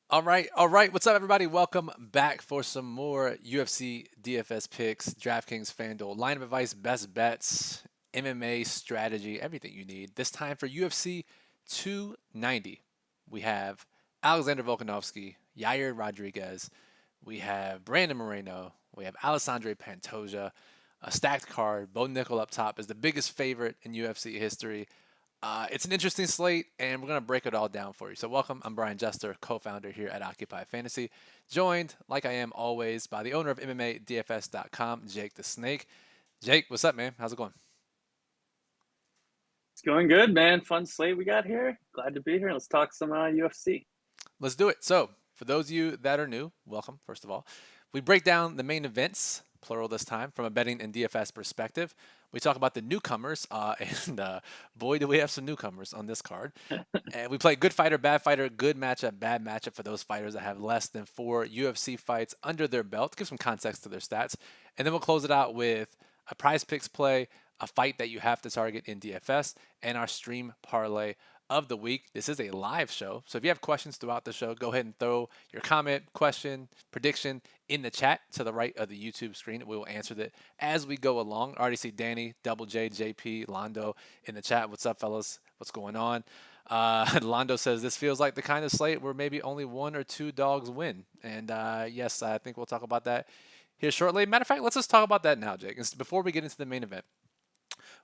All right. What's up, everybody? Welcome back for some more UFC DFS picks, DraftKings, FanDuel, line of advice, best bets, MMA strategy, everything you need. This time for UFC 290, we have Alexander Volkanovski, Yair Rodriguez, we have Brandon Moreno, we have Alexandre Pantoja, a stacked card. Bo Nickal up top is the biggest favorite in UFC history. It's an interesting slate, and we're going to break it all down for you. So, welcome. I'm Brian Jester, co founder here at Occupy Fantasy, joined, like I am always, by the owner of MMA DFS.com, Jake the Snake. Jake, what's up, man? How's it going? It's going good, man. Fun slate we got here. Glad to be here. Let's talk some UFC. Let's do it. So, for those of you that are new, welcome, first of all. We break down the main events, plural this time, from a betting and DFS perspective. We talk about the newcomers, and boy, do we have some newcomers on this card. And we play good fighter, bad fighter, good matchup, bad matchup for those fighters that have less than 4 UFC fights under their belt. Give some context to their stats. And then we'll close it out with a prize picks play, a fight that you have to target in DFS, and our stream parlay of the week. This is a live show. So if you have questions throughout the show, go ahead and throw your comment, question, prediction in the chat to the right of the YouTube screen. We will answer that as we go along. I already see Danny, Double J, JP, Londo in the chat. What's up, fellas? What's going on? Londo says this feels like the kind of slate where maybe only one or two dogs win. And yes, I think we'll talk about that here shortly. Matter of fact, let's just talk about that now, Jake. Before we get into the main event,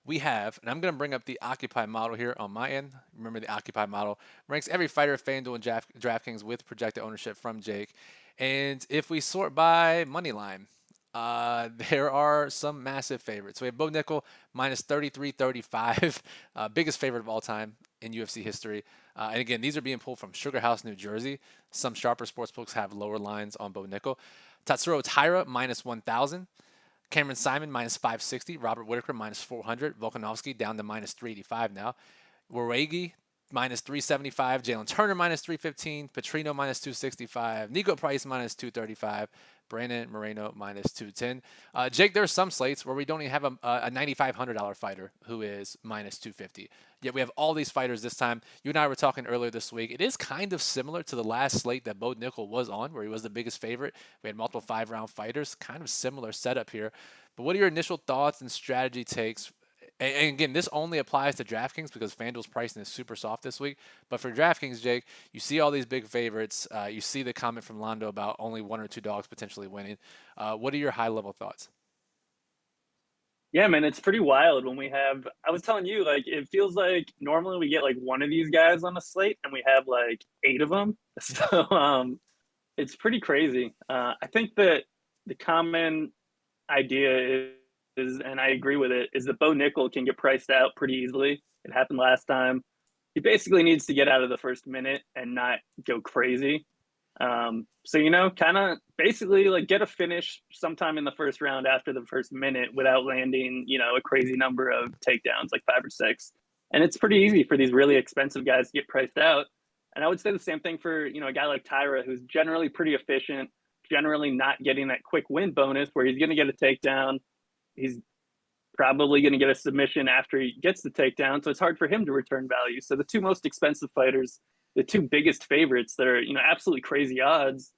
we have, and I'm going to bring up the Occupy model here on my end. Remember, the Occupy model ranks every fighter, FanDuel, and DraftKings with projected ownership from Jake. And if we sort by money line, there are some massive favorites. So we have Bo Nickel minus 33.35, biggest favorite of all time in UFC history. And again, these are being pulled from Sugar House, New Jersey. Some sharper sportsbooks have lower lines on Bo Nickel. Tatsuro Taira minus 1,000. Cameron Simon minus 560, Robert Whitaker minus 400, Volkanovski down to minus 385 now, Waregi minus 375, Jalen Turner minus 315, Petrino minus 265, Nico Price minus 235, Brandon Moreno minus 210. Jake, there are some slates where we don't even have a $9,500 fighter who is minus 250. Yet we have all these fighters this time. You and I were talking earlier this week. It is kind of similar to the last slate that Bo Nickel was on, where he was the biggest favorite. We had multiple 5-round fighters. Kind of similar setup here. But what are your initial thoughts and strategy takes? And again, this only applies to DraftKings because FanDuel's pricing is super soft this week. But for DraftKings, Jake, you see all these big favorites. You see the comment from Londo about only one or two dogs potentially winning. What are your high-level thoughts? Yeah, man, it's pretty wild when we have. I was telling you, like, it feels like normally we get like one of these guys on a slate and we have like eight of them. So it's pretty crazy. I think that the common idea is, and I agree with it, is that Bo Nickel can get priced out pretty easily. It happened last time. He basically needs to get out of the first minute and not go crazy. So kind of basically like get a finish sometime in the first round after the first minute without landing, a crazy number of takedowns, like five or six. And it's pretty easy for these really expensive guys to get priced out. And I would say the same thing for, a guy like Tyra, who's generally pretty efficient, generally not getting that quick win bonus where he's going to get a takedown. He's probably going to get a submission after he gets the takedown. So it's hard for him to return value. So the two most expensive fighters, the two biggest favorites that are, absolutely crazy odds,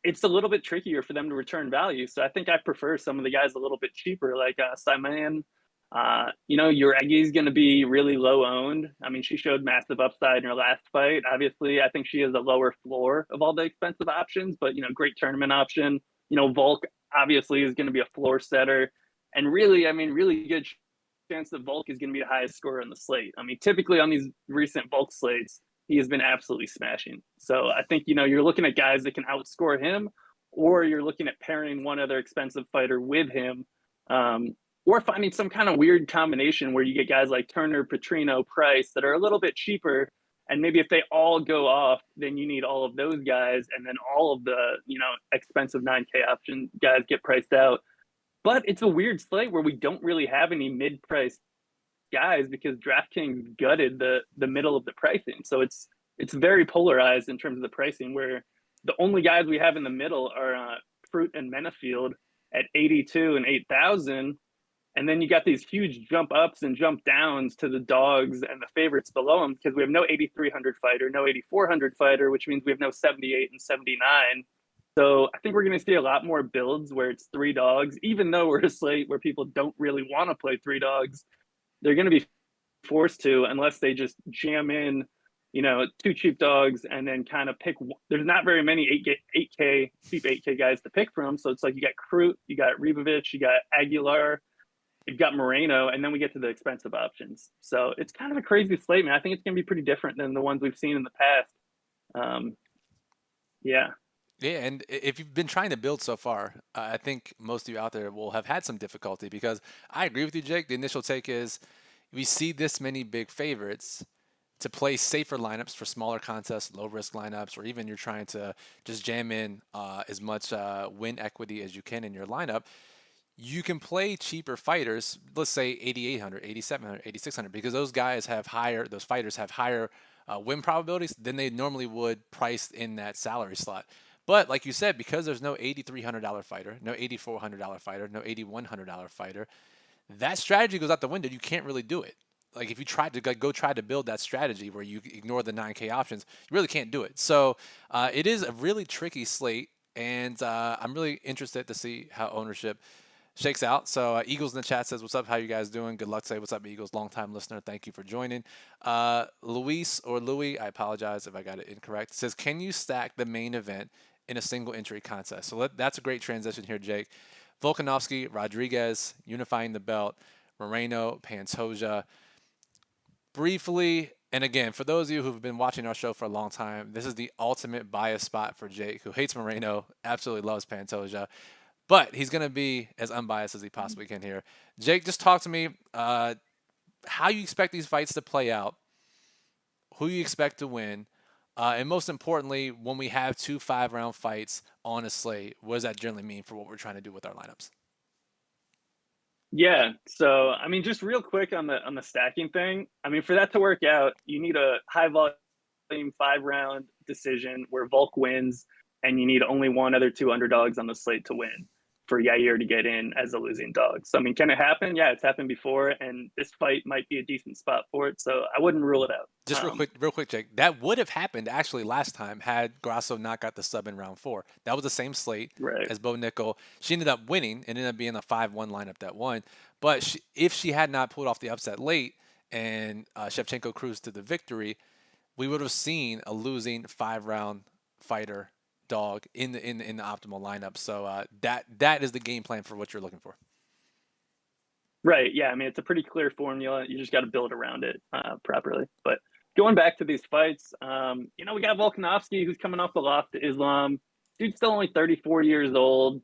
it's a little bit trickier for them to return value. So I think I prefer some of the guys a little bit cheaper, like Simon. Your is going to be really low owned. I mean, she showed massive upside in her last fight. Obviously, I think she has a lower floor of all the expensive options, but great tournament option. Volk obviously is going to be a floor setter, and really, I mean, really good chance that Volk is going to be the highest scorer on the slate. I mean, typically on these recent Volk slates, he has been absolutely smashing. So I think, you're looking at guys that can outscore him, or you're looking at pairing one other expensive fighter with him, or finding some kind of weird combination where you get guys like Turner, Petrino, Price that are a little bit cheaper. And maybe if they all go off, then you need all of those guys. And then all of the, expensive 9K option guys get priced out. But it's a weird slate where we don't really have any mid-priced guys because DraftKings gutted the middle of the pricing. So it's very polarized in terms of the pricing, where the only guys we have in the middle are Fruit and Menafield at 82 and 8,000. And then you got these huge jump ups and jump downs to the dogs and the favorites below them because we have no 8,300 fighter, no 8,400 fighter, which means we have no 78 and 79. So I think we're going to see a lot more builds where it's three dogs, even though we're a slate where people don't really want to play three dogs. They're going to be forced to unless they just jam in, two cheap dogs and then kind of pick. There's not very many 8K cheap 8K guys to pick from. So it's like you got Crute, you got Ribovich, you got Aguilar, you've got Moreno, and then we get to the expensive options. So it's kind of a crazy slate, man. I think it's going to be pretty different than the ones we've seen in the past. Yeah. Yeah, and if you've been trying to build so far, I think most of you out there will have had some difficulty because I agree with you, Jake. The initial take is we see this many big favorites to play safer lineups for smaller contests, low risk lineups, or even you're trying to just jam in as much win equity as you can in your lineup. You can play cheaper fighters, let's say 8,800, 8,700, 8,600, because those fighters have higher win probabilities than they normally would priced in that salary slot. But like you said, because there's no $8,300 fighter, no $8,400 fighter, no $8,100 fighter, that strategy goes out the window. You can't really do it. Like if you try to try to build that strategy where you ignore the 9K options, you really can't do it. So it is a really tricky slate, and I'm really interested to see how ownership shakes out. So Eagles in the chat says, "What's up? How you guys doing? Good luck today. What's up, Eagles? Long time listener. Thank you for joining." Luis or Louis, I apologize if I got it incorrect, says, "Can you stack the main event in a single entry contest?" So that's a great transition here, Jake. Volkanovski, Rodriguez, unifying the belt, Moreno, Pantoja. Briefly, and again, for those of you who've been watching our show for a long time, this is the ultimate bias spot for Jake, who hates Moreno, absolutely loves Pantoja, but he's going to be as unbiased as he possibly can here. Jake, just talk to me how you expect these fights to play out, who you expect to win, and most importantly, when we have 2 5-round fights on a slate, what does that generally mean for what we're trying to do with our lineups? Yeah. So, I mean, just real quick on the stacking thing. I mean, for that to work out, you need a high volume 5-round decision where Volk wins, and you need only one other 2 underdogs on the slate to win for Yair to get in as a losing dog. So, I mean, can it happen? Yeah, it's happened before, and this fight might be a decent spot for it. So, I wouldn't rule it out. Just real quick, Jake. That would have happened actually last time had Grasso not got the sub in round 4. That was the same slate as Bo Nickal. She ended up winning. It ended up being a 5-1 lineup that won. But if she had not pulled off the upset late and Shevchenko cruised to the victory, we would have seen a losing 5-round fighter dog in the optimal lineup. So that is the game plan for what you're looking for. Right. Yeah. I mean, it's a pretty clear formula. You just got to build around it properly. But going back to these fights, we got Volkanovski, who's coming off the loss to Islam. Dude's still only 34 years old.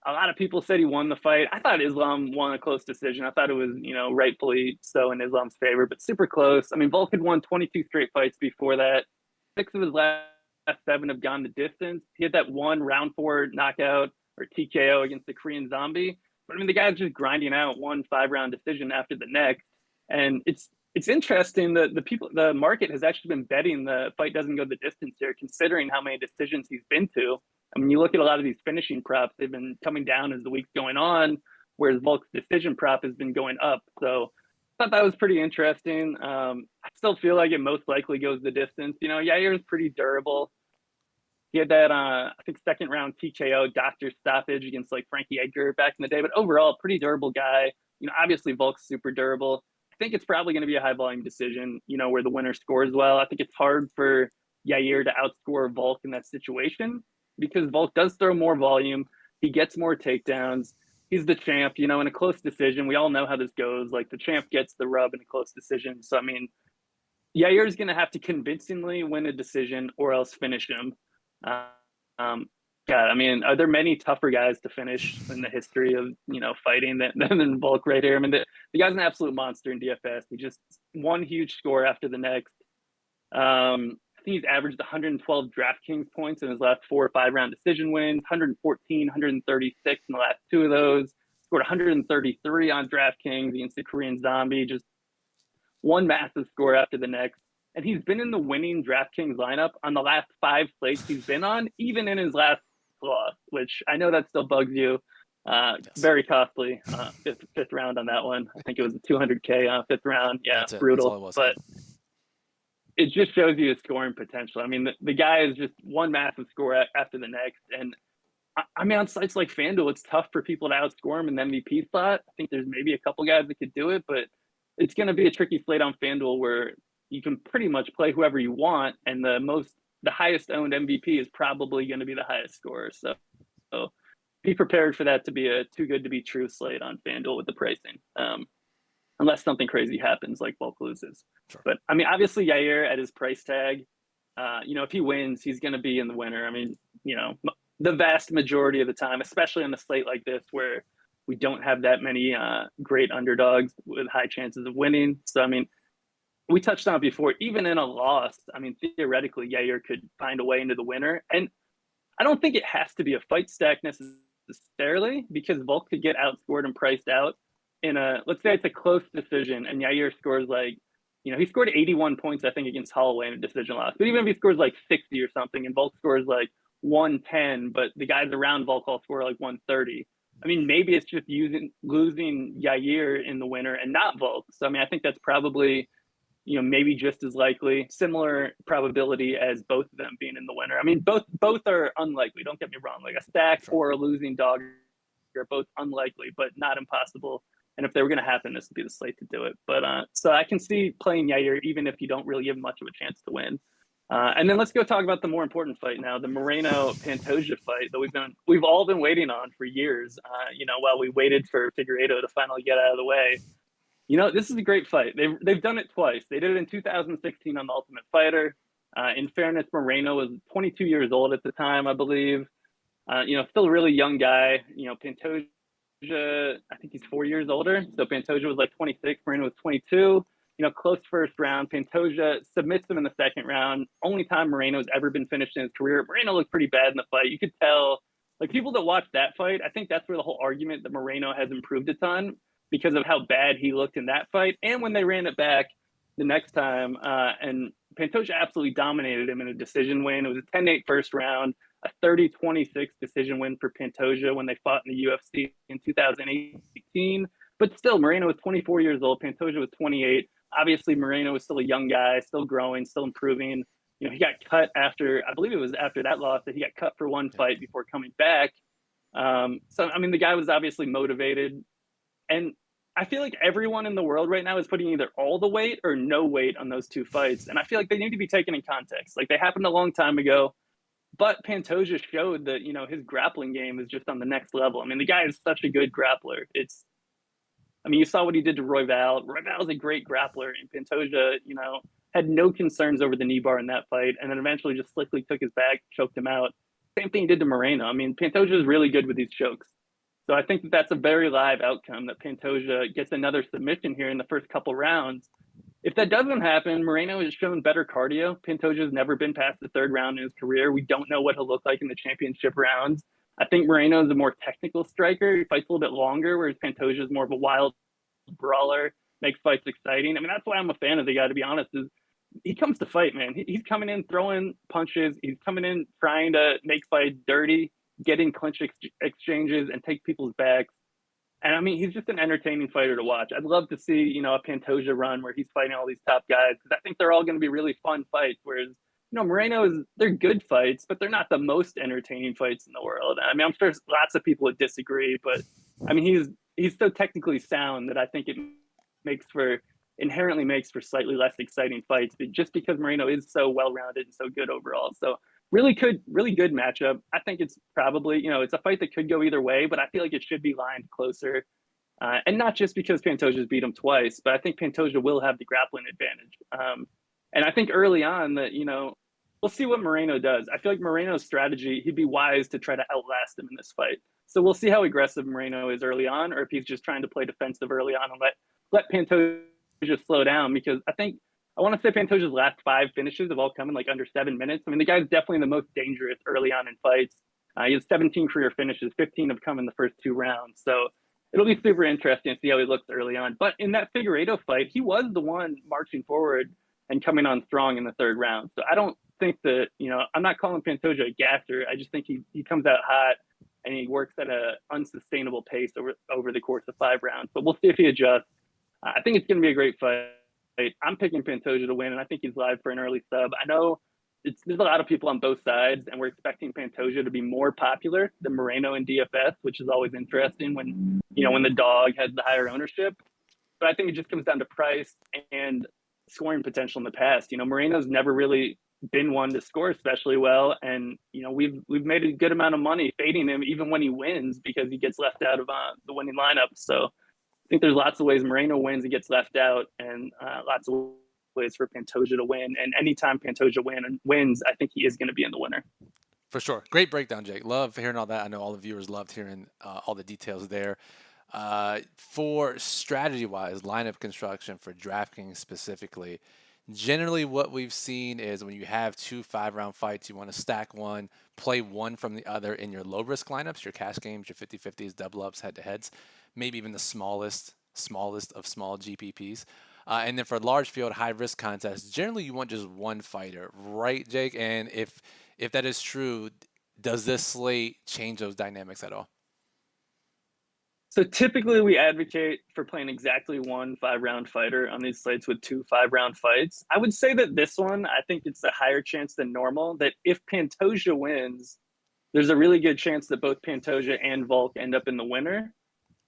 A lot of people said he won the fight. I thought Islam won a close decision. I thought it was, rightfully so in Islam's favor, but super close. I mean, Volk had won 22 straight fights before that. 6 of his last 7 have gone the distance. He had that one round 4 knockout or TKO against the Korean Zombie. But I mean, the guy's just grinding out one 5-round decision after the next. And it's interesting that the market has actually been betting the fight doesn't go the distance here, considering how many decisions he's been to. I mean, you look at a lot of these finishing props, they've been coming down as the week's going on, whereas Volk's decision prop has been going up. So I thought that was pretty interesting. I still feel like it most likely goes the distance. Yair is pretty durable. He had that, I think, 2nd round TKO doctor stoppage against like Frankie Edgar back in the day, but overall, pretty durable guy. Obviously Volk's super durable. I think it's probably going to be a high volume decision, where the winner scores well. I think it's hard for Yair to outscore Volk in that situation because Volk does throw more volume. He gets more takedowns. He's the champ, in a close decision. We all know how this goes. Like the champ gets the rub in a close decision. So, I mean, Yair is going to have to convincingly win a decision or else finish him. God, I mean, are there many tougher guys to finish in the history of, fighting than Volk right here? I mean, the guy's an absolute monster in DFS. He just one huge score after the next. I think he's averaged 112 DraftKings points in his last 4 or 5-round decision wins, 114, 136 in the last 2 of those. Scored 133 on DraftKings against the Korean Zombie. Just one massive score after the next. And he's been in the winning DraftKings lineup on the last 5 slates he's been on, even in his last loss, which I know that still bugs you. Yes. Very costly. Fifth round on that one. I think it was a 200K fifth round. Yeah, That's it. That's all brutal. it was. But it just shows you his scoring potential. I mean, the guy is just one massive score after the next. And I mean, on sites like FanDuel, it's tough for people to outscore him in the MVP slot. I think there's maybe a couple guys that could do it, but it's going to be a tricky slate on FanDuel where you can pretty much play whoever you want, and the highest owned MVP is probably going to be the highest scorer. So be prepared for that to be a too good to be true slate on FanDuel with the pricing, unless something crazy happens like Volk loses. Sure. But I mean, obviously Yair at his price tag, if he wins, he's going to be in the winner. I mean, the vast majority of the time, especially on a slate like this where we don't have that many great underdogs with high chances of winning. So, I mean, we touched on it before, even in a loss, I mean, theoretically, Yair could find a way into the winner. And I don't think it has to be a fight stack necessarily, because Volk could get outscored and priced out in let's say it's a close decision and Yair scores he scored 81 points, I think, against Holloway in a decision loss. But even if he scores like 60 or something and Volk scores like 110, but the guys around Volk all score like 130. I mean, maybe it's just losing Yair in the winner and not Volk. So, I mean, I think that's probably, maybe just as likely, similar probability as both of them being in the winner. I mean, both are unlikely. Don't get me wrong. Like a stack or a losing dog are both unlikely, but not impossible. And if they were going to happen, this would be the slate to do it. But so I can see playing Yair even if you don't really give much of a chance to win. And then let's go talk about the more important fight now, the Moreno Pantoja fight that we've all been waiting on for years. While we waited for Figueiredo to finally get out of the way. This is a great fight. They've done it twice. They did it in 2016 on The Ultimate Fighter. In fairness, Moreno was 22 years old at the time, I believe. Still a really young guy. Pantoja, I think he's 4 years older. So Pantoja was like 26, Moreno was 22. Close first round. Pantoja submits him in the second round. Only time Moreno's ever been finished in his career. Moreno looked pretty bad in the fight. You could tell, like, people that watch that fight, I think that's where the whole argument that Moreno has improved a ton, because of how bad he looked in that fight. And when they ran it back the next time, and Pantoja absolutely dominated him in a decision win. It was a 10-8 first round, a 30-26 decision win for Pantoja when they fought in the UFC in 2018. But still, Moreno was 24 years old. Pantoja was 28. Obviously, Moreno was still a young guy, still growing, still improving. He got cut after, I believe it was after that loss, that he got cut for one fight before coming back. So, I mean, the guy was obviously motivated. And I feel like everyone in the world right now is putting either all the weight or no weight on those two fights. And I feel like they need to be taken in context. Like, they happened a long time ago, but Pantoja showed that, his grappling game is just on the next level. I mean, the guy is such a good grappler. You saw what he did to Royval. Royval is a great grappler, and Pantoja, had no concerns over the knee bar in that fight, and then eventually just slickly took his back, choked him out. Same thing he did to Moreno. I mean, Pantoja is really good with these chokes. So I think that's a very live outcome, that Pantoja gets another submission here in the first couple rounds. If that doesn't happen, Moreno has shown better cardio. Pantoja has never been past the third round in his career. We don't know what he'll look like in the championship rounds. I think Moreno is a more technical striker. He fights a little bit longer, whereas Pantoja is more of a wild brawler, makes fights exciting. I mean, that's why I'm a fan of the guy, to be honest, is he comes to fight, man. He's coming in throwing punches. He's coming in trying to make fights dirty, getting clinch exchanges and take people's backs. And I mean, he's just an entertaining fighter to watch. I'd love to see, a Pantoja run where he's fighting all these top guys, because I think they're all going to be really fun fights. Whereas, they're good fights, but they're not the most entertaining fights in the world. I mean, I'm sure lots of people would disagree, but I mean, he's so technically sound that I think it inherently makes for slightly less exciting fights, but just because Moreno is so well-rounded and so good overall. So really good matchup. I think it's probably, it's a fight that could go either way, but I feel like it should be lined closer. And not just because Pantoja's beat him twice, but I think Pantoja will have the grappling advantage. And I think early on that, we'll see what Moreno does. I feel like Moreno's strategy, he'd be wise to try to outlast him in this fight. So we'll see how aggressive Moreno is early on, or if he's just trying to play defensive early on and let Pantoja slow down, because I want to say Pantoja's last 5 finishes have all come in like under 7 minutes. I mean, the guy's definitely the most dangerous early on in fights. He has 17 career finishes, 15 have come in the first 2 rounds. So it'll be super interesting to see how he looks early on. But in that Figueiredo fight, he was the one marching forward and coming on strong in the 3rd round. So I don't think that, I'm not calling Pantoja a gasser. I just think he comes out hot. and he works at an unsustainable pace over the course of 5 rounds. But we'll see if he adjusts. I think it's going to be a great fight. I'm picking Pantoja to win, and I think he's live for an early sub. I know there's a lot of people on both sides, and we're expecting Pantoja to be more popular than Moreno in DFS, which is always interesting when the dog has the higher ownership. But I think it just comes down to price and scoring potential in the past. Moreno's never really been one to score especially well, and we've made a good amount of money fading him even when he wins because he gets left out of the winning lineup. So I think there's lots of ways Moreno wins, he gets left out, and lots of ways for Pantoja to win. And anytime Pantoja wins, I think he is going to be in the winner. For sure. Great breakdown, Jake. Love hearing all that. I know all the viewers loved hearing all the details there. For strategy-wise, lineup construction for DraftKings specifically, generally what we've seen is when you have 2 5-round fights, you want to stack one, play one from the other in your low-risk lineups, your cash games, your 50-50s, double-ups, head-to-heads, maybe even the smallest of small GPPs. And then for large field, high-risk contests, generally you want just one fighter, right, Jake? And if that is true, does this slate change those dynamics at all? So typically we advocate for playing exactly one 5-round fighter on these slates with 2 5-round fights. I would say that this one, I think it's a higher chance than normal that if Pantoja wins, there's a really good chance that both Pantoja and Volk end up in the winner.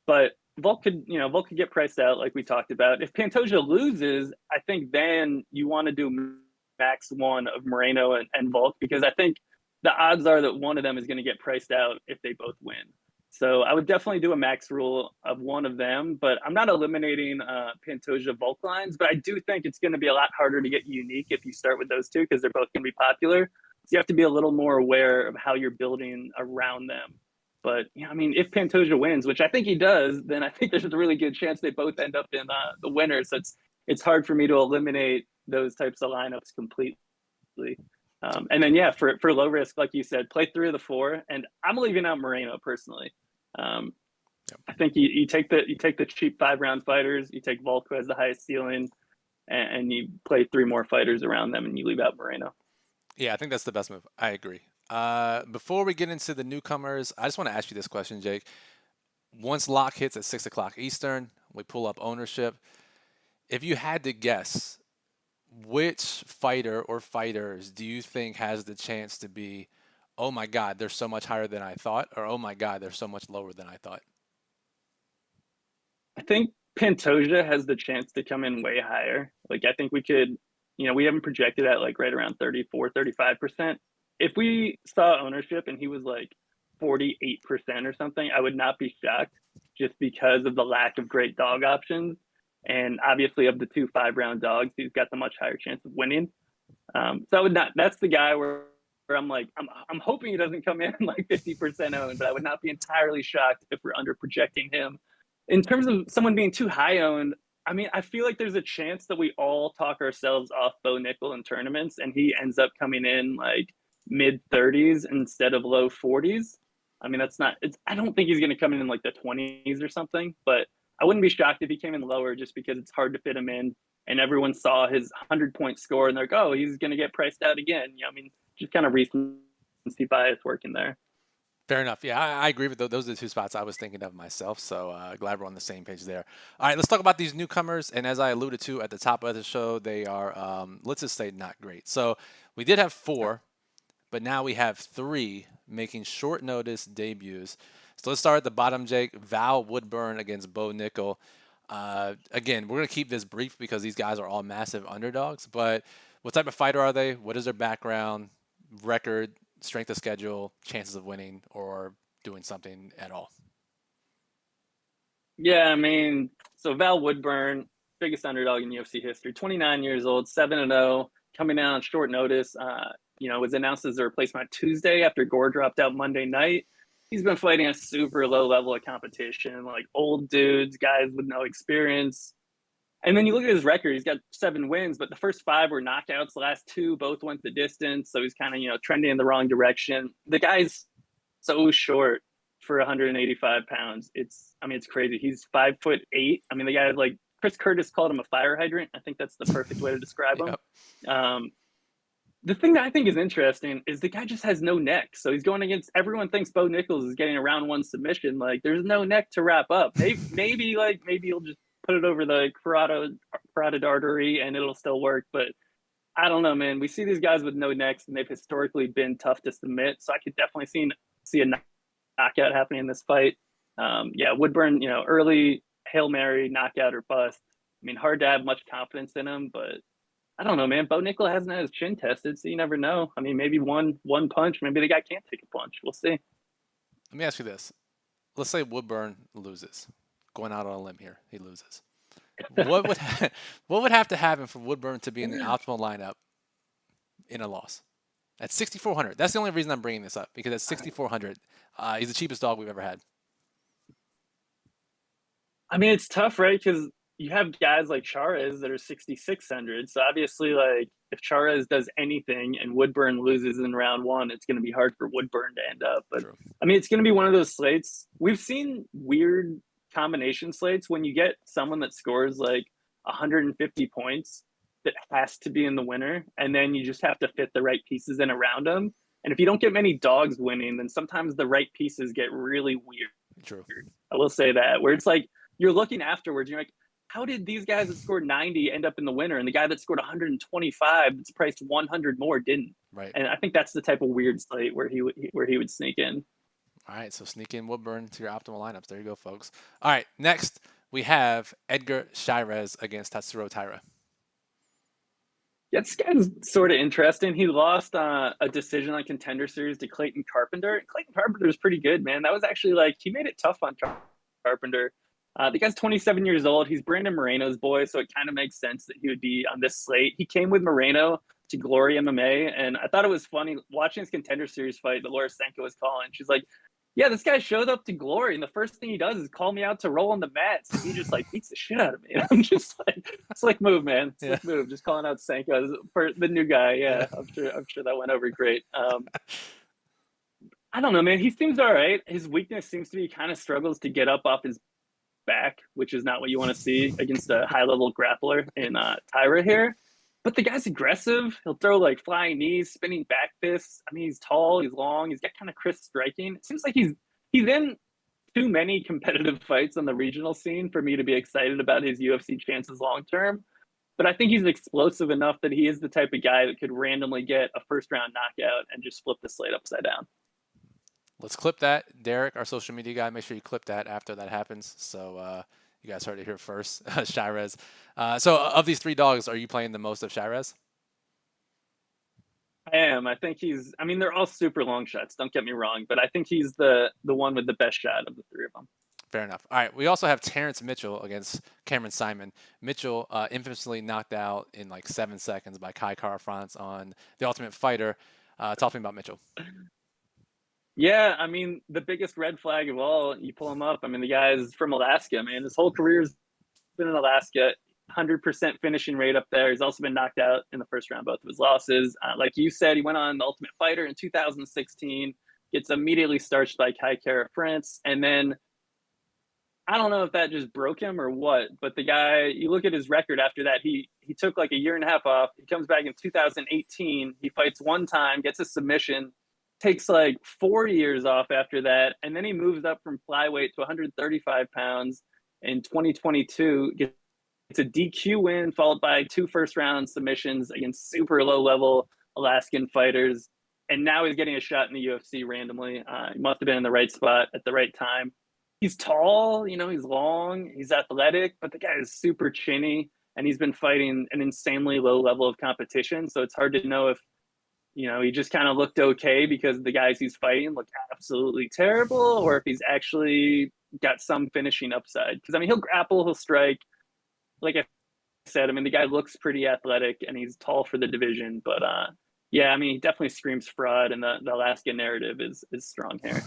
But Volk could get priced out like we talked about. If Pantoja loses, I think then you want to do max one of Moreno and Volk, because I think the odds are that one of them is going to get priced out if they both win. So I would definitely do a max rule of one of them, but I'm not eliminating Pantoja Volk lines, but I do think it's going to be a lot harder to get unique if you start with those two because they're both going to be popular. So you have to be a little more aware of how you're building around them. But if Pantoja wins, which I think he does, then I think there's a really good chance they both end up in the winner. So it's hard for me to eliminate those types of lineups completely. And then for low risk, like you said, play 3 of the 4, and I'm leaving out Moreno personally. I think you take the cheap 5-round fighters, you take Volk, who has the highest ceiling, and you play 3 more fighters around them, and you leave out Moreno. Yeah, I think that's the best move. I agree. Before we get into the newcomers, I just want to ask you this question, Jake. Once lock hits at 6 o'clock Eastern, we pull up ownership. If you had to guess, which fighter or fighters do you think has the chance to be, oh my God, they're so much higher than I thought, or oh my God, they're so much lower than I thought? I think Pantoja has the chance to come in way higher. Like, I think we could, we haven't projected at like right around 34, 35%. If we saw ownership and he was like 48% or something, I would not be shocked just because of the lack of great dog options. And obviously of the 2 5-round dogs, he's got the much higher chance of winning. So I would not, that's the guy where I'm like, I'm hoping he doesn't come in like 50% owned, but I would not be entirely shocked if we're under projecting him. In terms of someone being too high owned, I feel like there's a chance that we all talk ourselves off Bo Nickal in tournaments and he ends up coming in like mid 30s instead of low 40s. I don't think he's going to come in like the 20s or something, but I wouldn't be shocked if he came in lower just because it's hard to fit him in. And everyone saw his 100-point score and they're like, oh, he's going to get priced out again. Just kind of recency bias working there. Fair enough. Yeah, I agree with those. Those are the 2 spots I was thinking of myself. So glad we're on the same page there. All right, let's talk about these newcomers. And as I alluded to at the top of the show, they are, let's just say, not great. So we did have 4, but now we have 3 making short notice debuts. So let's start at the bottom, Jake. Val Woodburn against Bo Nickal. Again, we're going to keep this brief because these guys are all massive underdogs. But what type of fighter are they? What is their background, record, strength of schedule, chances of winning, or doing something at all? Yeah, so Val Woodburn, biggest underdog in UFC history, 29 years old, 7-0, coming out on short notice. Was announced as a replacement Tuesday after Gore dropped out Monday night. He's been fighting a super low level of competition, like old dudes, guys with no experience. And then you look at his record, he's got 7 wins, but the first 5 were knockouts. The last 2 both went the distance. So he's kind of, trending in the wrong direction. The guy's so short for 185 pounds. It's crazy. He's 5'8". The guy is like, Chris Curtis called him a fire hydrant. I think that's the perfect way to describe him. Yep. The thing that I think is interesting is the guy just has no neck. So he's going against everyone thinks Bo Nickal is getting a round one submission. Like there's no neck to wrap up. Maybe he'll just put it over the carotid artery and it'll still work. But I don't know, man. We see these guys with no necks and they've historically been tough to submit. So I could definitely see a knockout happening in this fight. Yeah, Woodburn, early Hail Mary, knockout or bust. I mean, hard to have much confidence in him, but I don't know, man. Bo Nickal hasn't had his chin tested, so you never know. I mean, maybe one punch, maybe the guy can't take a punch. We'll see. Let me ask you this. Let's say Woodburn loses. Going out on a limb here, he loses. What would have to happen for Woodburn to be in the optimal lineup in a loss? At 6,400. That's the only reason I'm bringing this up, because at 6,400, he's the cheapest dog we've ever had. I mean, it's tough, right? Because you have guys like Charez that are 6,600. So obviously, like if Charez does anything and Woodburn loses in round one, it's going to be hard for Woodburn to end up. But True. I mean, it's going to be one of those slates. We've seen weird combination slates when you get someone that scores like 150 points that has to be in the winner, and then you just have to fit the right pieces in around them. And if you don't get many dogs winning, then sometimes the right pieces get really weird. True. I will say that, where it's like you're looking afterwards, you're like, how did these guys that scored 90 end up in the winner, and the guy that scored 125 that's priced 100 more didn't? Right. And I think that's the type of weird slate where he would sneak in. All right, so sneak in Woodburn to your optimal lineups. There you go, folks. All right, next we have Edgar Chairez against Tatsuro Taira. Yeah, this guy's sort of interesting. He lost a decision on Contender Series to Clayton Carpenter. Clayton Carpenter is pretty good, man. That was actually he made it tough on Carpenter. The guy's 27 years old. He's Brandon Moreno's boy, so it kind of makes sense that he would be on this slate. He came with Moreno to Glory MMA, and I thought it was funny watching his Contender Series fight that Laura Senko was calling. She's like, yeah, this guy showed up to Glory, and the first thing he does is call me out to roll on the mats. And he just beats the shit out of me. And I'm just slick move, man. Slick move. Just calling out Senko for the new guy. Yeah, I'm sure that went over great. I don't know, man. He seems all right. His weakness seems to be he kind of struggles to get up off his back, which is not what you want to see against a high-level grappler in Taira here. But the guy's aggressive. He'll throw flying knees, spinning back fists. I mean, he's tall, he's long, he's got kind of crisp striking. It seems like he's in too many competitive fights on the regional scene for me to be excited about his UFC chances long term. But I think he's explosive enough that he is the type of guy that could randomly get a first-round knockout and just flip the slate upside down. Let's clip that. Derek, our social media guy, make sure you clip that after that happens. So you guys heard it here first. Chairez. So of these three dogs, are you playing the most of Chairez? I am. I think they're all super long shots. Don't get me wrong. But I think he's the one with the best shot of the three of them. Fair enough. All right. We also have Terrence Mitchell against Cameron Simon. Mitchell infamously knocked out in 7 seconds by Kai Kara-France on The Ultimate Fighter. Talk to me about Mitchell. Yeah, I mean, the biggest red flag of all, you pull him up. I mean, the guy's from Alaska, man. His whole career's been in Alaska, 100% finishing rate up there. He's also been knocked out in the first round, both of his losses. Like you said, he went on The Ultimate Fighter in 2016, gets immediately starched by Kai Kara-France. And then I don't know if that just broke him or what, but the guy, you look at his record after that, he took a year and a half off. He comes back in 2018. He fights one time, gets a submission, takes 4 years off after that, and then he moves up from flyweight to 135 pounds in 2022, gets a DQ win followed by 2 first-round submissions against super low-level Alaskan fighters, and now he's getting a shot in the UFC randomly. He must have been in the right spot at the right time. He's tall, he's long, he's athletic, but the guy is super chinny, and he's been fighting an insanely low level of competition, so it's hard to know if he just kind of looked okay because the guys he's fighting look absolutely terrible, or if he's actually got some finishing upside. Because, I mean, he'll grapple, he'll strike. Like I said, I mean, the guy looks pretty athletic and he's tall for the division. But, yeah, I mean, he definitely screams fraud, and the Alaska narrative is strong here.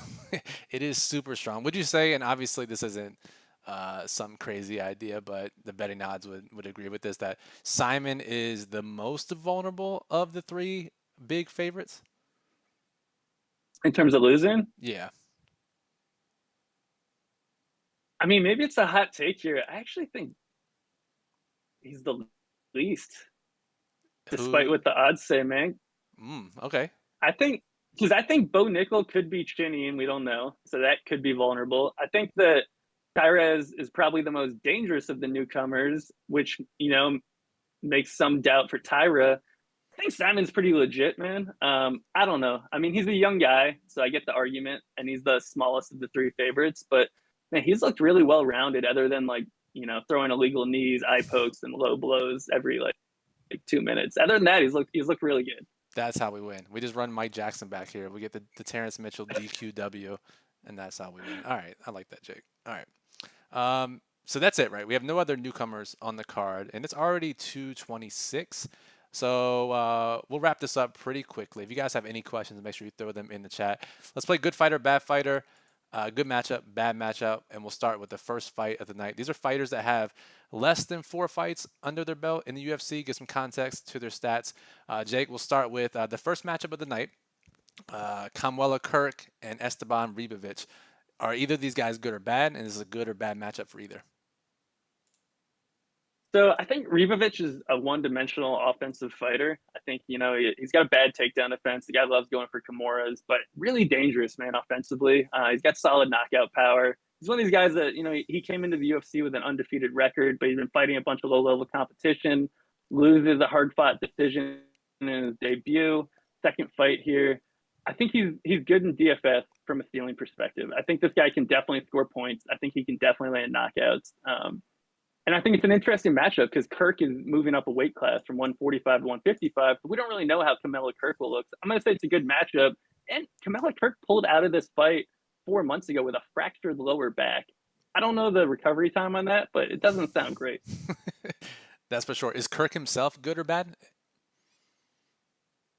It is super strong. Would you say, and obviously this isn't some crazy idea, but the betting odds would agree with this, that Simon is the most vulnerable of the three big favorites in terms of losing? Yeah. I mean, maybe it's a hot take here. I actually think he's the least, despite what the odds say, man. Okay. I think because I think Bo Nickel could be chinny and we don't know, so that could be vulnerable. I think that Tyrez is probably the most dangerous of the newcomers, which makes some doubt for Tyra. I think Simon's pretty legit, man. I don't know. I mean, he's a young guy, so I get the argument, and he's the smallest of the three favorites. But man, he's looked really well rounded, other than throwing illegal knees, eye pokes, and low blows every like 2 minutes. Other than that, he's looked really good. That's how we win. We just run Mike Jackson back here. We get the Terrence Mitchell DQW, and that's how we win. All right. I like that, Jake. All right. So that's it, right? We have no other newcomers on the card, and it's already 2:26. So we'll wrap this up pretty quickly. If you guys have any questions, make sure you throw them in the chat. Let's play good fighter, bad fighter, good matchup, bad matchup, and we'll start with the first fight of the night. These are fighters that have less than 4 fights under their belt in the UFC. Give some context to their stats. Jake, we'll start with the first matchup of the night. Kamwela Kirk and Esteban Ribovic. Are either of these guys good or bad, and is this a good or bad matchup for either? So I think Ribovic is a one-dimensional offensive fighter. I think, he's got a bad takedown defense. The guy loves going for Kimuras, but really dangerous, man, offensively. He's got solid knockout power. He's one of these guys that, he came into the UFC with an undefeated record, but he's been fighting a bunch of low-level competition, loses a hard-fought decision in his debut, second fight here. I think he's good in DFS from a ceiling perspective. I think this guy can definitely score points. I think he can definitely land knockouts. And I think it's an interesting matchup because Kirk is moving up a weight class from 145 to 155. But we don't really know how Kamwela Kirk will look. I'm going to say it's a good matchup. And Kamwela Kirk pulled out of this fight 4 months ago with a fractured lower back. I don't know the recovery time on that, but it doesn't sound great. That's for sure. Is Kirk himself good or bad?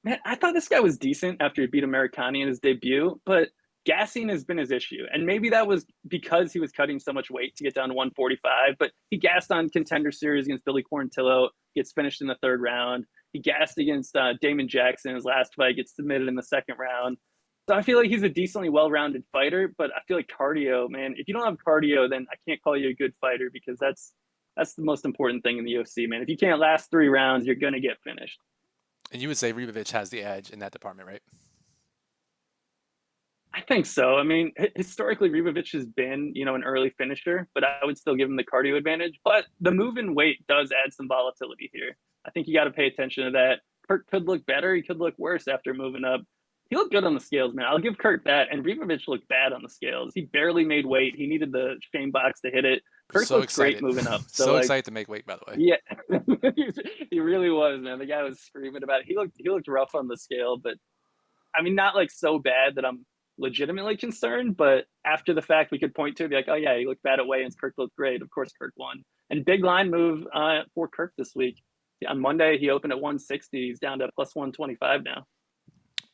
Man, I thought this guy was decent after he beat Americani in his debut, but gassing has been his issue. And maybe that was because he was cutting so much weight to get down to 145, but he gassed on Contender Series against Billy Quarantillo, gets finished in the third round. He gassed against Damon Jackson in his last fight, gets submitted in the second round. So I feel like he's a decently well-rounded fighter, but I feel like cardio, man, if you don't have cardio, then I can't call you a good fighter because that's the most important thing in the UFC, man. If you can't last 3 rounds, you're going to get finished. And you would say Ribovic has the edge in that department, right? I think so. I mean, historically, Ribovic has been, an early finisher, but I would still give him the cardio advantage. But the move in weight does add some volatility here. I think you got to pay attention to that. Kirk could look better. He could look worse after moving up. He looked good on the scales, man. I'll give Kirk that. And Ribovic looked bad on the scales. He barely made weight. He needed the shame box to hit it. Kirk looked great moving up. So excited to make weight, by the way. Yeah, he really was, man. The guy was screaming about it. He looked rough on the scale, but I mean, not like so bad that I'm legitimately concerned, but after the fact we could point to be like, oh yeah, he looked bad at weigh-ins, Kirk looked great. Of course Kirk won. And big line move for Kirk this week. On Monday he opened at 160. He's down to plus 125 now.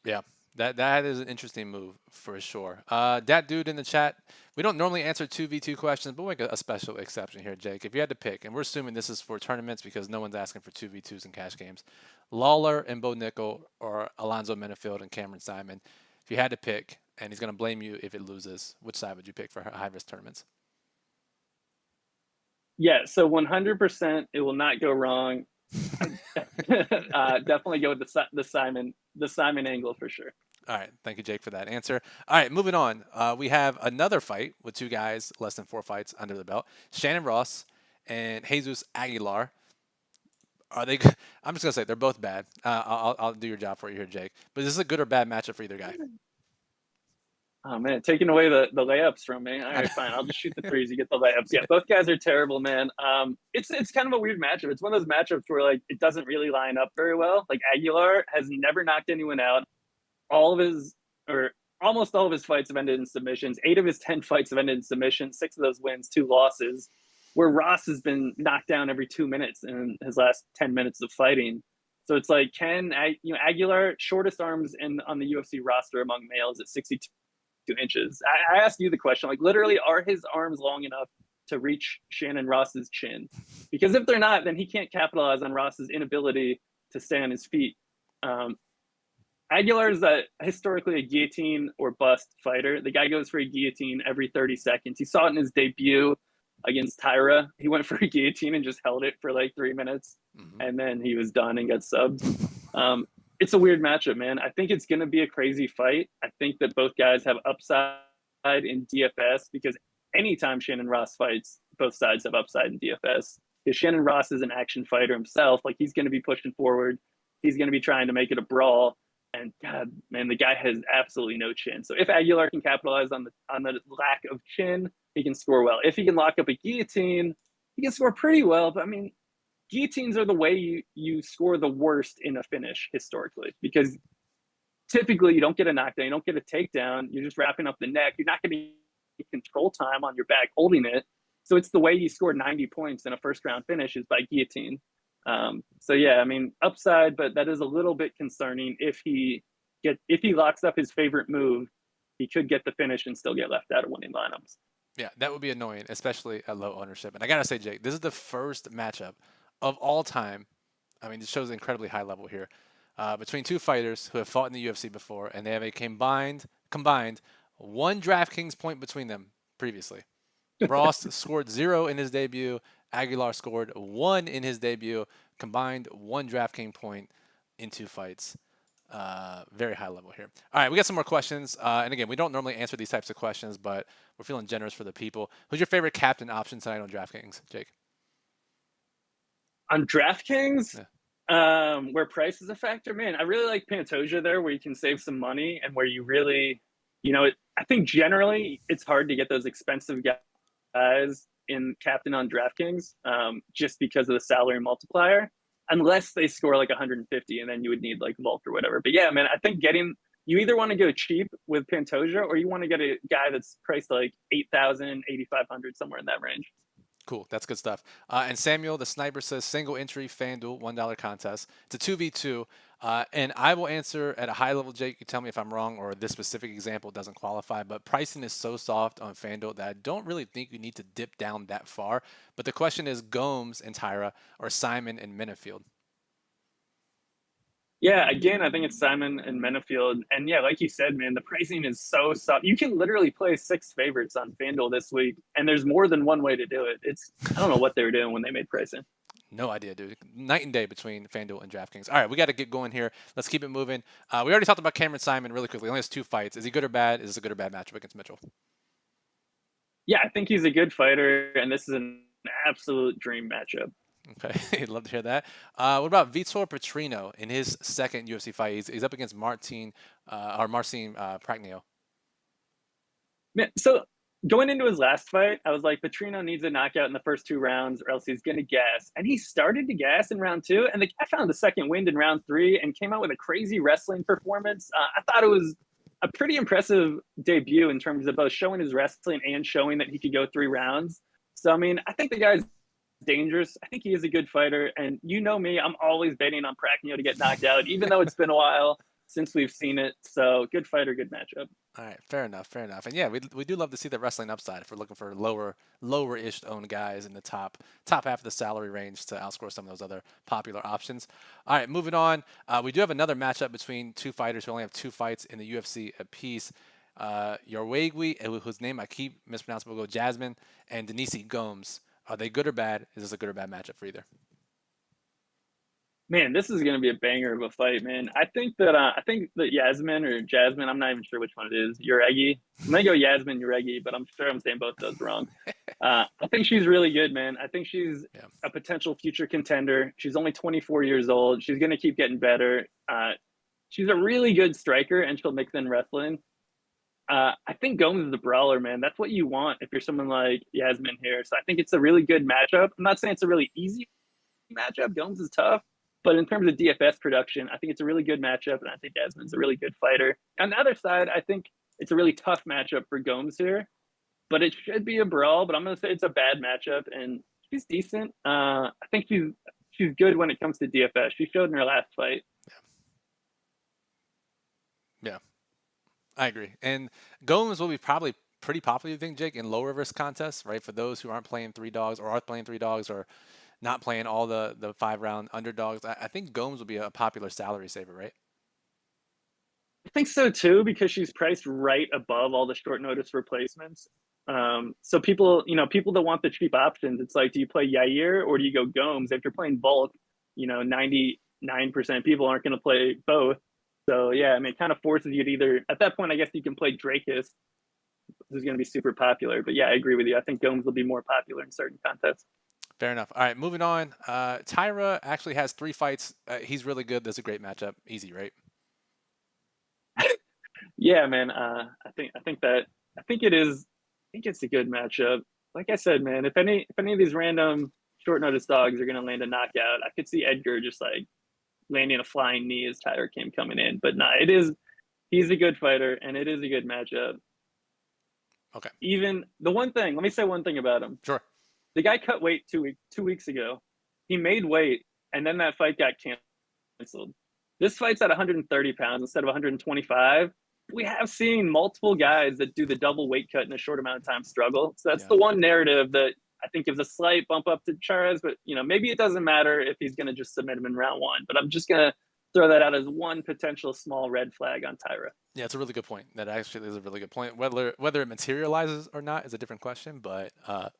Yeah, that is an interesting move for sure. That dude in the chat, we don't normally answer 2v2 questions, but we'll make a special exception here, Jake. If you had to pick, and we're assuming this is for tournaments because no one's asking for 2v2s in cash games, Lawler and Bo Nickel or Alonzo Menafield and Cameron Simon, if you had to pick, and he's going to blame you if it loses, which side would you pick for high-risk tournaments? Yeah, so 100% it will not go wrong. Definitely go with the Simon angle for sure. All right. Thank you, Jake, for that answer. All right, moving on. We have another fight with 2 guys less than 4 fights under the belt. Shannon Ross and Jesus Aguilar. Are they good? I'm just going to say they're both bad. I'll do your job for you here, Jake. But is this a good or bad matchup for either guy? Oh, man, taking away the layups from me. All right, fine. I'll just shoot the threes. You get the layups. Yeah, both guys are terrible, man. It's kind of a weird matchup. It's one of those matchups where, like, it doesn't really line up very well. Like, Aguilar has never knocked anyone out. Almost all of his fights have ended in submissions. 8 of his 10 fights have ended in submissions. 6 of those wins, 2 losses. Where Ross has been knocked down every 2 minutes in his last 10 minutes of fighting. So it's like, Aguilar, shortest arms on the UFC roster among males at 62 inches. I asked you the question, like, literally, are his arms long enough to reach Shannon Ross's chin? Because if they're not, then he can't capitalize on Ross's inability to stay on his feet. Aguilar is historically a guillotine or bust fighter. The guy goes for a guillotine every 30 seconds. He saw it in his debut against Tyra. He went for a guillotine and just held it for like 3 minutes, and then he was done and got subbed. It's a weird matchup, man. I think it's going to be a crazy fight. I think that both guys have upside in DFS because anytime Shannon Ross fights, both sides have upside in DFS. Because Shannon Ross is an action fighter himself. Like he's going to be pushing forward. He's going to be trying to make it a brawl. And God, man, the guy has absolutely no chin. So if Aguilar can capitalize on the lack of chin, he can score well. If he can lock up a guillotine, he can score pretty well. But I mean, guillotines are the way you score the worst in a finish historically because typically you don't get a knockdown, you don't get a takedown, you're just wrapping up the neck. You're not getting control time on your back holding it. So it's the way you score 90 points in a first round finish is by guillotine. So yeah, I mean upside, but that is a little bit concerning. If he locks up his favorite move, he could get the finish and still get left out of winning lineups. Yeah, that would be annoying, especially at low ownership. And I gotta say, Jake, this is the first matchup of all time. I mean, it shows an incredibly high level here between two fighters who have fought in the UFC before, and they have a combined one DraftKings point between them previously. Ross scored 0 in his debut. Aguilar scored 1 in his debut. Combined 1 DraftKings point in 2 fights. Very high level here. All right, we got some more questions. And again, we don't normally answer these types of questions, but we're feeling generous for the people. Who's your favorite captain option tonight on DraftKings, Jake? On DraftKings, where price is a factor, man, I really like Pantoja there, where you can save some money and where you really, I think generally it's hard to get those expensive guys in captain on DraftKings just because of the salary multiplier, unless they score like 150 and then you would need like Volk or whatever. But yeah, man, I think you either want to go cheap with Pantoja or you want to get a guy that's priced like 8,000, 8,500, somewhere in that range. Cool. That's good stuff. And Samuel, the sniper, says single entry FanDuel $1 contest. It's a 2v2. And I will answer at a high level, Jake. You tell me if I'm wrong or this specific example doesn't qualify. But pricing is so soft on FanDuel that I don't really think you need to dip down that far. But the question is Gomes and Tyra or Simon and Minifield? Yeah, again, I think it's Simon and Menafield. And yeah, like you said, man, the pricing is so soft. You can literally play 6 favorites on FanDuel this week, and there's more than one way to do it. I don't know what they were doing when they made pricing. No idea, dude. Night and day between FanDuel and DraftKings. All right, we got to get going here. Let's keep it moving. We already talked about Cameron Simon really quickly. He only has 2 fights. Is he good or bad? Is this a good or bad matchup against Mitchell? Yeah, I think he's a good fighter, and this is an absolute dream matchup. Okay, I'd love to hear that. What about Vitor Petrino in his second UFC fight? He's up against Marcin Prachnio. Man, so going into his last fight, I was like, Petrino needs a knockout in the first 2 rounds or else he's going to gas. And he started to gas in round 2, and the guy found the second wind in round 3 and came out with a crazy wrestling performance. I thought it was a pretty impressive debut in terms of both showing his wrestling and showing that he could go 3 rounds. So, I mean, I think the guy's dangerous. I think he is a good fighter. And you know me, I'm always betting on Prachnio to get knocked out, even though it's been a while since we've seen it. So good fighter, good matchup. All right, fair enough. And yeah, we do love to see the wrestling upside if we're looking for lower-ish owned guys in the top half of the salary range to outscore some of those other popular options. All right, moving on. We do have another matchup between 2 fighters who only have 2 fights in the UFC apiece. Yorwegwi, whose name I keep mispronouncing, will go Jasmine, and Denise Gomes. Are they good or bad? Is this a good or bad matchup for either? Man, this is going to be a banger of a fight, man. I think that Yasmin or Jasmine, I'm not even sure which one it is. Uregi. I'm going to go Yasmin Uregi, but I'm sure I'm saying both those wrong. I think she's really good, man. I think she's a potential future contender. She's only 24 years old. She's going to keep getting better. She's a really good striker, and she'll mix in wrestling. I think Gomes is the brawler, man. That's what you want if you're someone like Yasmin here. So I think it's a really good matchup. I'm not saying it's a really easy matchup. Gomes is tough. But in terms of DFS production, I think it's a really good matchup, and I think Yasmin's a really good fighter. On the other side, I think it's a really tough matchup for Gomes here. But it should be a brawl, but I'm going to say it's a bad matchup, and she's decent. I think she's good when it comes to DFS. She showed in her last fight. Yeah. I agree. And Gomes will be probably pretty popular, you think, Jake, in lower risk contests, right? For those who aren't playing 3 dogs or are playing 3 dogs or not playing all the 5-round underdogs. I think Gomes will be a popular salary saver, right? I think so too, because she's priced right above all the short notice replacements. So people that want the cheap options, it's like, do you play Yair or do you go Gomes? If you're playing Volk, 90 99% of people aren't going to play both. So yeah, I mean, it kind of forces you to either at that point, I guess you can play Drakus, who's going to be super popular. But yeah, I agree with you. I think Gomes will be more popular in certain contests. Fair enough. All right, moving on. Tyra actually has 3 fights. He's really good. That's a great matchup. Easy, right? Yeah, man. I think it is. I think it's a good matchup. Like I said, man, if any of these random short notice dogs are going to land a knockout, I could see Edgar just like landing a flying knee as Tyler came coming in. But nah, it is. He's a good fighter, and it is a good matchup. Okay. Even the one thing, let me say one thing about him. Sure. The guy cut weight 2 weeks ago. He made weight, and then that fight got canceled. This fight's at 130 pounds instead of 125. We have seen multiple guys that do the double weight cut in a short amount of time struggle. So that's Yeah. the one narrative that I think gives a slight bump up to Charas, but maybe it doesn't matter if he's going to just submit him in round 1. But I'm just going to throw that out as one potential small red flag on Tyra. Yeah, it's a really good point. That actually is a really good point. Whether it materializes or not is a different question, but I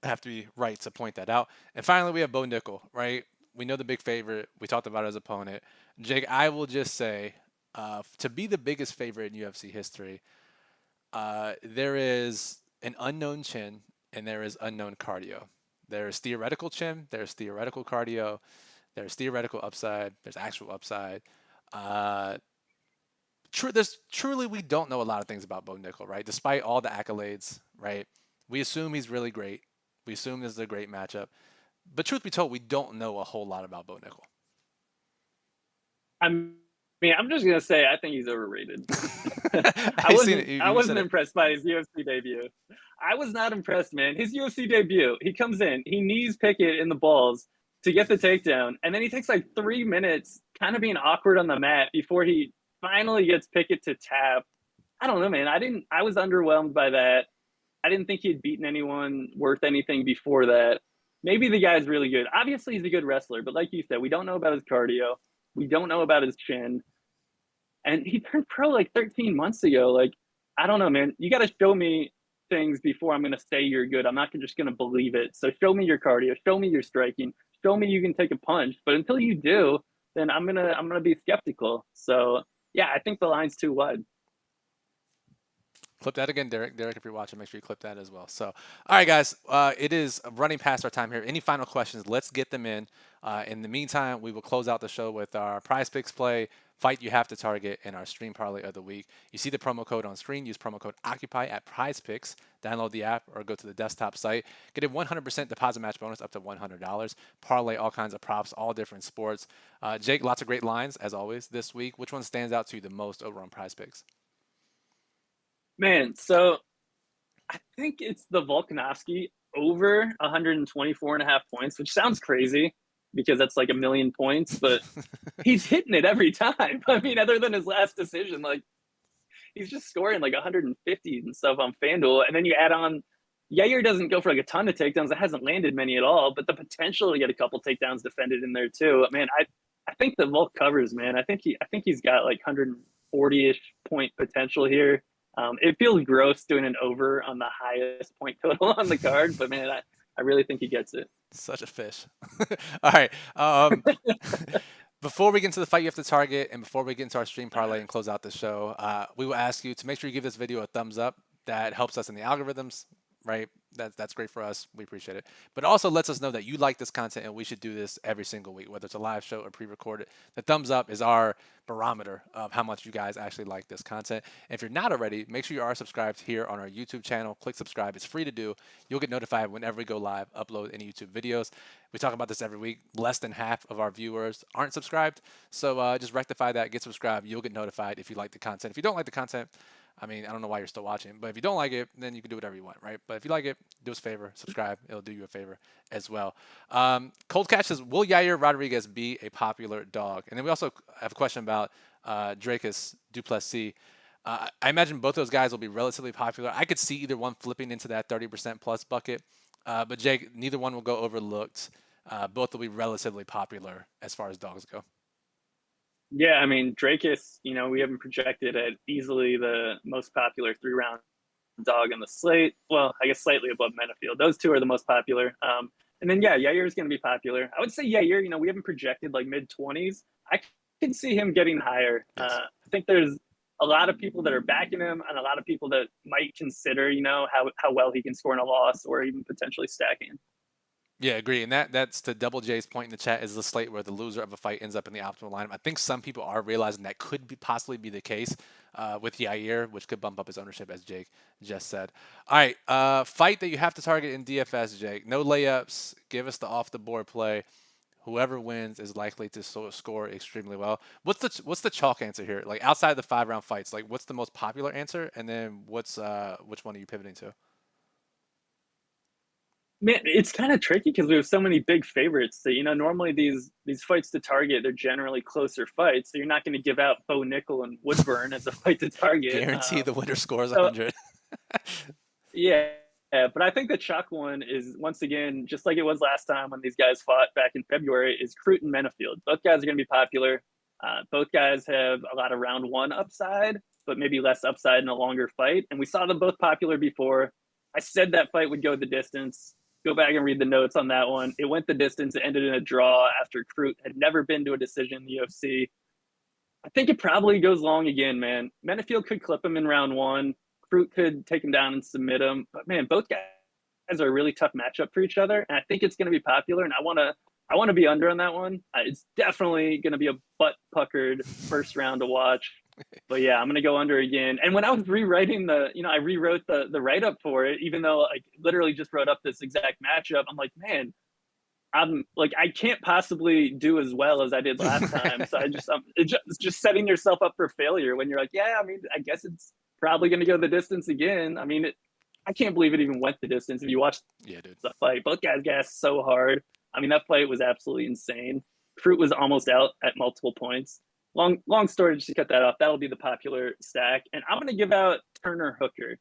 have to be right to point that out. And finally, we have Bo Nickal, right? We know the big favorite. We talked about his opponent. Jake, I will just say, to be the biggest favorite in UFC history, there is an unknown chin and there is unknown cardio. There's theoretical chin, there's theoretical cardio, there's theoretical upside, there's actual upside. Truly, we don't know a lot of things about Bo Nickal, right? Despite all the accolades, right? We assume he's really great. We assume this is a great matchup. But truth be told, we don't know a whole lot about Bo Nickal. I'm just gonna say I think he's overrated. I wasn't impressed by his UFC debut. I was not impressed, man. His UFC debut, he comes in, he knees Pickett in the balls to get the takedown, and then he takes like 3 minutes, kind of being awkward on the mat before he finally gets Pickett to tap. I don't know, man. I was underwhelmed by that. I didn't think he'd beaten anyone worth anything before that. Maybe the guy's really good. Obviously, he's a good wrestler, but like you said, we don't know about his cardio. We don't know about his chin. And he turned pro like 13 months ago. Like, I don't know, man. You got to show me things before I'm going to say you're good. I'm not just going to believe it. So show me your cardio. Show me your striking. Show me you can take a punch. But until you do, then I'm gonna be skeptical. So yeah, I think the line's too wide. Clip that again, Derek. Derek, if you're watching, make sure you clip that as well. So, all right, guys, it is running past our time here. Any final questions? Let's get them in. In the meantime, we will close out the show with our PrizePicks play, fight you have to target, and our stream parlay of the week. You see the promo code on screen. Use promo code OCCUPY at PrizePicks. Download the app or go to the desktop site. Get a 100% deposit match bonus up to $100. Parlay all kinds of props, all different sports. Jake, lots of great lines, as always, this week. Which one stands out to you the most over on PrizePicks? Man, so I think it's the Volkanovski over 124.5 points, which sounds crazy because that's like a million points, but he's hitting it every time. I mean, other than his last decision, like he's just scoring like 150 and stuff on FanDuel. And then you add on Yair doesn't go for like a ton of takedowns. It hasn't landed many at all, but the potential to get a couple takedowns defended in there too. Man, I think the Volk covers, man. I think he's got like 140-ish point potential here. It feels gross doing an over on the highest point total on the card, but man, I really think he gets it. Such a fish. All right. Before we get into the fight you have to target, and before we get into our stream parlay and close out the show, we will ask you to make sure you give this video a thumbs up. That helps us in the algorithms, right? That's great for us. We appreciate it. But also lets us know that you like this content and we should do this every single week, whether it's a live show or pre-recorded. The thumbs up is our barometer of how much you guys actually like this content. And if you're not already, make sure you are subscribed here on our YouTube channel. Click subscribe. It's free to do. You'll get notified whenever we go live, upload any YouTube videos. We talk about this every week. Less than half of our viewers aren't subscribed. So just rectify that. Get subscribed. You'll get notified if you like the content. If you don't like the content, I mean, I don't know why you're still watching, but if you don't like it, then you can do whatever you want, right? But if you like it, do us a favor, subscribe. It'll do you a favor as well. Cold Catch says, will Yair Rodriguez be a popular dog? And then we also have a question about Drakus Duplessis. I imagine both those guys will be relatively popular. I could see either one flipping into that 30% plus bucket. But Jake, neither one will go overlooked. Both will be relatively popular as far as dogs go. Yeah, I mean, Drakus, we have him projected at easily the most popular 3-round dog on the slate. Well, I guess slightly above Menafield. Those two are the most popular. And then, yeah, Yair is going to be popular. I would say Yair, we haven't projected like mid 20s. I can see him getting higher. Yes. I think there's a lot of people that are backing him and a lot of people that might consider, how well he can score in a loss or even potentially stacking. Yeah, agree. And that's to Double J's point in the chat is the slate where the loser of a fight ends up in the optimal lineup. I think some people are realizing that could be possibly be the case with Yair, which could bump up his ownership, as Jake just said. All right, fight that you have to target in DFS, Jake. No layups. Give us the off the board play. Whoever wins is likely to score extremely well. What's the chalk answer here? Like outside of the 5-round fights, like what's the most popular answer, and then which one are you pivoting to? Man, it's kind of tricky because we have so many big favorites that normally these fights to target, they're generally closer fights, so you're not going to give out Bo Nickal and Woodburn as a fight to target. Guarantee the winner scores So 100. yeah, but I think the chalk one is once again just like it was last time when these guys fought back in February. Is Crute and Menafield. Both guys are going to be popular. Both guys have a lot of round one upside, but maybe less upside in a longer fight. And we saw them both popular before. I said that fight would go the distance. Go back and read the notes on that one. It went the distance. It ended in a draw after Crute had never been to a decision in the UFC. I think it probably goes long again, man. Menafield could clip him in round one. Crute could take him down and submit him. But man, both guys are a really tough matchup for each other, and I think it's going to be popular. And I want to be under on that one. It's definitely going to be a butt puckered first round to watch. But yeah, I'm going to go under again. And when I was rewriting I rewrote the write up for it, even though I literally just wrote up this exact matchup. I'm like, man, I'm like, I can't possibly do as well as I did last time. So it's just setting yourself up for failure when you're like, yeah, I mean, I guess it's probably going to go the distance again. I mean, I can't believe it even went the distance. If you watch Yeah, dude. the fight, both guys gassed so hard. I mean, that fight was absolutely insane. Crute was almost out at multiple points. Long story, just to cut that off. That'll be the popular stack. And I'm going to give out Turner Hooker.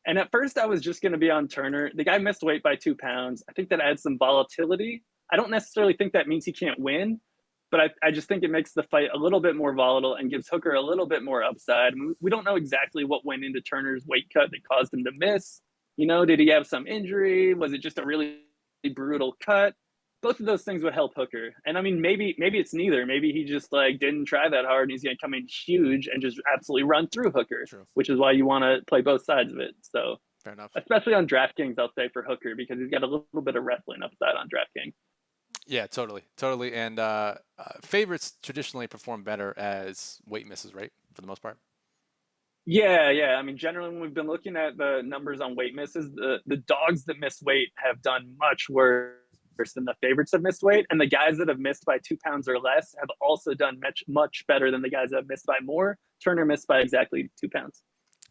And at first, I was just going to be on Turner. The guy missed weight by 2 pounds. I think that adds some volatility. I don't necessarily think that means he can't win, but I just think it makes the fight a little bit more volatile and gives Hooker a little bit more upside. We don't know exactly what went into Turner's weight cut that caused him to miss. Did he have some injury? Was it just a really brutal cut? Both of those things would help Hooker. And I mean, maybe it's neither. Maybe he just like didn't try that hard and he's going to come in huge and just absolutely run through Hooker, True. which is why you want to play both sides of it. So Fair enough. especially on DraftKings, I'll say for Hooker because he's got a little bit of wrestling upside on DraftKings. Yeah, totally. And favorites traditionally perform better as weight misses, right? For the most part. Yeah. I mean, generally, when we've been looking at the numbers on weight misses, the dogs that miss weight have done much worse than the favorites have missed weight. And the guys that have missed by 2 pounds or less have also done much better than the guys that have missed by more. Turner missed by exactly 2 pounds.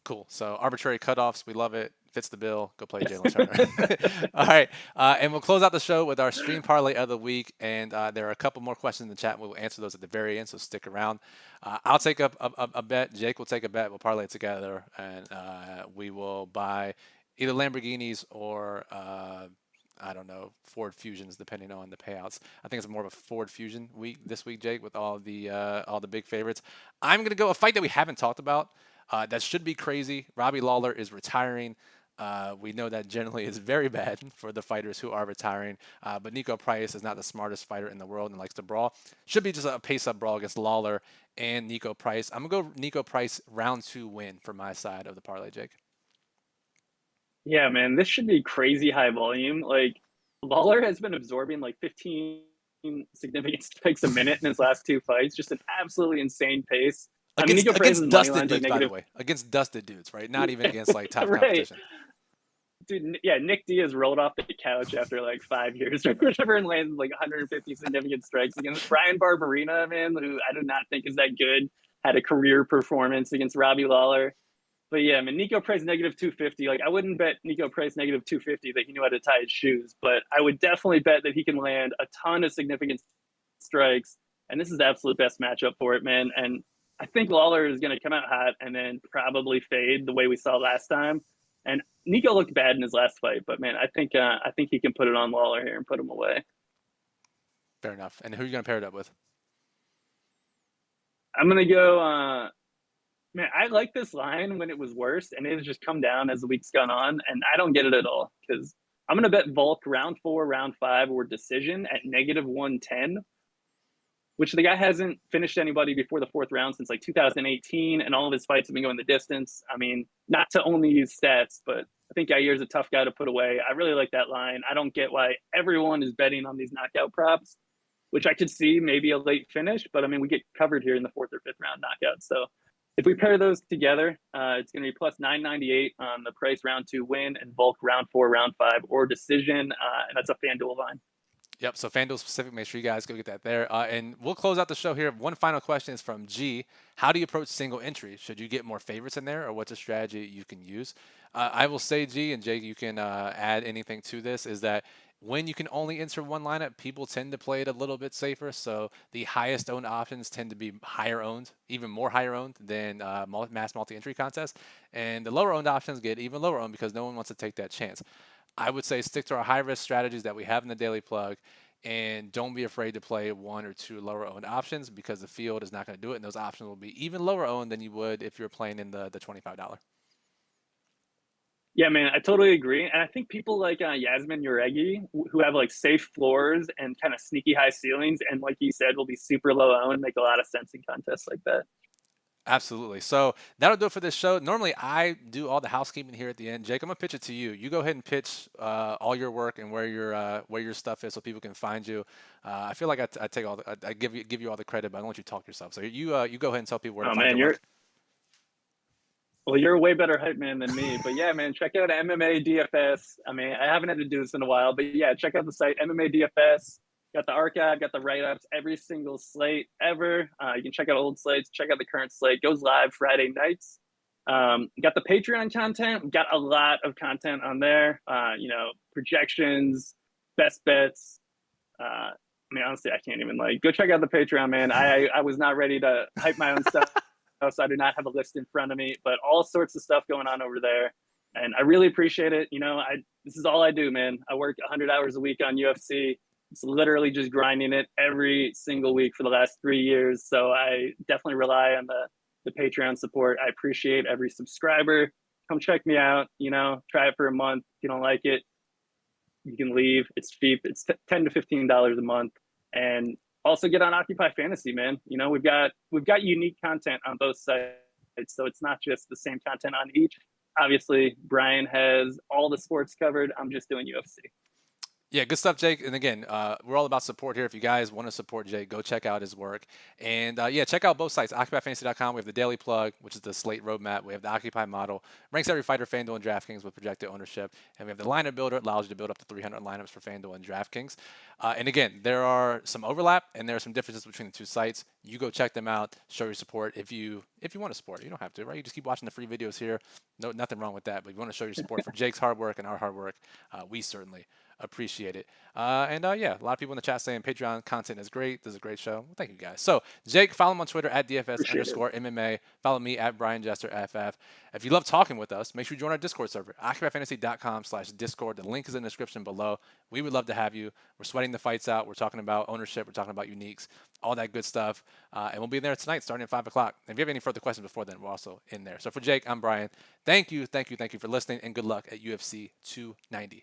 Cool. So arbitrary cutoffs, we love it. Fits the bill. Go play Jalen Turner. All right, and we'll close out the show with our stream parlay of the week. And there are a couple more questions in the chat. We'll answer those at the very end, so stick around. I'll take a bet. Jake will take a bet. We'll parlay it together, and we will buy either Lamborghinis or I don't know, Ford Fusions, depending on the payouts. I think it's more of a Ford Fusion week this week, Jake, with all the big favorites. I'm gonna go a fight that we haven't talked about. That should be crazy. Robbie Lawler is retiring. We know that generally is very bad for the fighters who are retiring. But Niko Price is not the smartest fighter in the world and likes to brawl. Should be just a pace-up brawl against Lawler and Niko Price. I'm going to go Niko Price round 2 win for my side of the parlay, Jake. Yeah, man, this should be crazy high volume. Like, Lawler has been absorbing like 15 significant strikes a minute in his last 2 fights. Just an absolutely insane pace. Against dusted dudes, by the way. Against dusted dudes, right? Not even against like top competition. Dude, yeah, Nick Diaz rolled off the couch after like 5 years or whatever and landed like 150 significant strikes against Brian Barberina, man, who I do not think is that good. Had a career performance against Robbie Lawler. But yeah, I mean, Niko Price negative 250. Like, I wouldn't bet Niko Price negative 250 that he knew how to tie his shoes, but I would definitely bet that he can land a ton of significant strikes. And this is the absolute best matchup for it, man. And I think Lawler is going to come out hot and then probably fade the way we saw last time. And Nico looked bad in his last fight, but man, I think he can put it on Lawler here and put him away. Fair enough. And who are you going to pair it up with? I'm going to go. Man, I like this line when it was worse, and it has just come down as the week's gone on, and I don't get it at all because I'm going to bet Volk round 4, round 5, or decision at -110, which the guy hasn't finished anybody before the 4th round since like 2018, and all of his fights have been going the distance. I mean, not to only use stats, but I think Yair is a tough guy to put away. I really like that line. I don't get why everyone is betting on these knockout props, which I could see maybe a late finish, but I mean, we get covered here in the 4th or 5th round knockout. So if we pair those together, it's going to be plus 998 on the price round 2 win and Volk round 4, round 5, or decision. And that's a FanDuel line. Yep, so FanDuel specific, make sure you guys go get that there. And we'll close out the show here. One final question is from G. How do you approach single entry? Should you get more favorites in there, or what's a strategy you can use? I will say, G, and Jake, you can add anything to this, is that when you can only enter one lineup, people tend to play it a little bit safer. So the highest owned options tend to be higher owned, even more higher owned than mass multi-entry contests. And the lower owned options get even lower owned because no one wants to take that chance. I would say stick to our high-risk strategies that we have in the daily plug, and don't be afraid to play 1 or 2 lower-owned options because the field is not going to do it, and those options will be even lower-owned than you would if you're playing in the $25. Yeah, man, I totally agree. And I think people like Yasmin Uregi, who have like safe floors and kind of sneaky high ceilings, and like you said, will be super low-owned, make a lot of sense in contests like that. Absolutely. So that'll do it for this show. Normally, I do all the housekeeping here at the end. Jake, I'm gonna pitch it to you. You go ahead and pitch all your work and where your stuff is, so people can find you. I feel like I take all I give you all the credit, but I don't want you to talk yourself. So you go ahead and tell people where to find your work. Well, you're a way better hype man than me. But yeah, man, check out MMA DFS. I mean, I haven't had to do this in a while, but yeah, check out the site MMA DFS. Got the archive, got the write-ups, every single slate ever. You can check out old slates, check out the current slate. Goes live Friday nights. Got the Patreon content. Got a lot of content on there. Projections, best bets. I mean, honestly, I can't even go check out the Patreon, man. I was not ready to hype my own stuff, so I do not have a list in front of me, but all sorts of stuff going on over there. And I really appreciate it. This is all I do, man. I work 100 hours a week on UFC. It's literally just grinding it every single week for the last 3 years. So I definitely rely on the Patreon support. I appreciate every subscriber. Come check me out, try it for a month. If you don't like it, you can leave. It's cheap. It's $10 to $15 a month. And also get on Occupy Fantasy, man. We've got unique content on both sites. So it's not just the same content on each. Obviously, Brian has all the sports covered. I'm just doing UFC. Yeah, good stuff, Jake. And again, we're all about support here. If you guys want to support Jake, go check out his work. And check out both sites, OccupyFantasy.com. We have the Daily Plug, which is the slate roadmap. We have the Occupy model, ranks every fighter, FanDuel and DraftKings with projected ownership. And we have the lineup builder, allows you to build up to 300 lineups for FanDuel and DraftKings. And again, there are some overlap and there are some differences between the two sites. You go check them out, show your support if you want to support. You don't have to, right? You just keep watching the free videos here. Nothing wrong with that. But if you want to show your support for Jake's hard work and our hard work, we certainly appreciate it. A lot of people in the chat saying Patreon content is great. This is a great show. Well, thank you guys. So Jake, follow him on Twitter at DFS_MMA. Follow me at BrianJesterFF. If you love talking with us, make sure you join our Discord server, OccupyFantasy.com/Discord. The link is in the description below. We would love to have you. We're sweating the fights out. We're talking about ownership. We're talking about uniques, all that good stuff. And we'll be there tonight starting at 5 o'clock. And if you have any further questions before then, we're also in there. So for Jake, I'm Brian. Thank you for listening, and good luck at UFC 290.